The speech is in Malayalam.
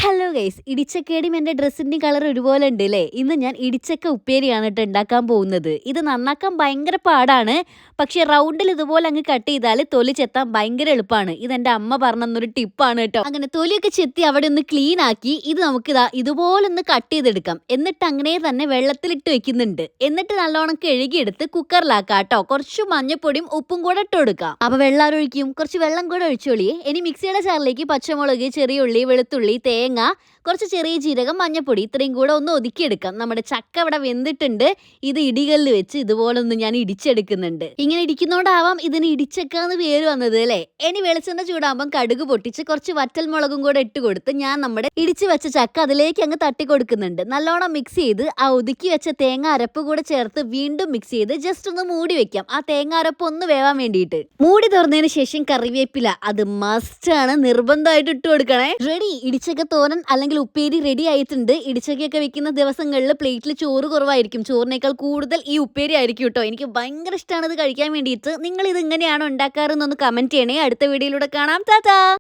ഹലോ ഗൈസ്, ഇടിച്ചക്കയുടെയും എൻ്റെ ഡ്രസ്സിൻ്റെയും കളർ ഒരുപോലെ ഉണ്ട് അല്ലേ? ഇന്ന് ഞാൻ ഇടിച്ചക്ക ഉപ്പേരിയാണ് കേട്ടോ ഉണ്ടാക്കാൻ പോകുന്നത്. ഇത് നന്നാക്കാൻ ഭയങ്കര പാടാണ്. പക്ഷേ റൗണ്ടിൽ ഇതുപോലെ അങ്ങ് കട്ട് ചെയ്താൽ തൊലി ചെത്താൻ ഭയങ്കര എളുപ്പമാണ്. ഇതെൻ്റെ അമ്മ പറഞ്ഞൊരു ടിപ്പാണ് കേട്ടോ. അങ്ങനെ തൊലിയൊക്കെ ചെത്തി അവിടെ ഒന്ന് ക്ലീൻ ആക്കി ഇത് നമുക്ക് ഇതുപോലെ ഒന്ന് കട്ട് ചെയ്തെടുക്കാം. എന്നിട്ട് അങ്ങനെ തന്നെ വെള്ളത്തിലിട്ട് വെക്കുന്നുണ്ട്. എന്നിട്ട് നല്ലോണം കഴുകിയെടുത്ത് കുക്കറിലാക്കാം കേട്ടോ. കുറച്ച് മഞ്ഞപ്പൊടിയും ഉപ്പും കൂടെ ഇട്ട് കൊടുക്കാം. അപ്പോൾ വെള്ളം ഒഴിക്കും, കുറച്ച് വെള്ളം കൂടെ ഒഴിച്ചോളിയേ. ഇനി മിക്സിയുടെ ജാറിലേക്ക് പച്ചമുളക്, ചെറിയ ഉള്ളി, വെളുത്തുള്ളി, തേങ്ങ, കുറച്ച് ചെറിയ ജീരകം, മഞ്ഞപ്പൊടി ഇത്രയും കൂടെ ഒന്ന് ഒതുക്കിയെടുക്കാം. നമ്മുടെ ചക്ക ഇവിടെ വെന്തിട്ടുണ്ട്. ഇത് ഇടികളിൽ വെച്ച് ഇതുപോലെ ഒന്ന് ഞാൻ ഇടിച്ചെടുക്കുന്നുണ്ട്. ഇങ്ങനെ ഇടിക്കുന്നോണ്ടാവാം ഇതിന് ഇടിച്ചക്ക എന്ന് പേര് വന്നത് അല്ലേ. ഇനി വെളിച്ചെണ്ണ ചൂടാകുമ്പോൾ കടുക് പൊട്ടിച്ച് കുറച്ച് വറ്റൽ മുളകും കൂടെ ഇട്ട് കൊടുത്ത് ഞാൻ നമ്മുടെ ഇടിച്ചു വെച്ച ചക്ക അതിലേക്ക് അങ്ങ് തട്ടി കൊടുക്കുന്നുണ്ട്. നല്ലോണം മിക്സ് ചെയ്ത് ആ ഒതുക്കി വെച്ച തേങ്ങ അരപ്പ് കൂടെ ചേർത്ത് വീണ്ടും മിക്സ് ചെയ്ത് ജസ്റ്റ് ഒന്ന് മൂടി വെക്കാം. ആ തേങ്ങ അരപ്പ് ഒന്ന് വേവാൻ വേണ്ടിയിട്ട് മൂടി തുറന്നതിന് ശേഷം കറിവേപ്പില അത് മസ്റ്റ് ആണ്, നിർബന്ധമായിട്ട് ഇട്ട് കൊടുക്കണേ. റെഡി, ഇടിച്ചക്ക തോരൻ അല്ലെങ്കിൽ ഉപ്പേരി റെഡി ആയിട്ടുണ്ട്. ഇടിച്ചക്കയൊക്കെ വെക്കുന്ന ദിവസങ്ങളിൽ പ്ലേറ്റിൽ ചോറ് കുറവായിരിക്കും. ചോറിനേക്കാൾ കൂടുതൽ ഈ ഉപ്പേരി ആയിരിക്കും കേട്ടോ. എനിക്ക് ഭയങ്കര ഇഷ്ടമാണ് ഇത് കഴിക്കാൻ വേണ്ടിയിട്ട്. നിങ്ങൾ ഇത് ഇങ്ങനെയാണോ ഉണ്ടാക്കാറെന്നൊന്ന് കമന്റ് ചെയ്യണേ. അടുത്ത വീഡിയോയിലൂടെ കാണാം. ടാറ്റാ.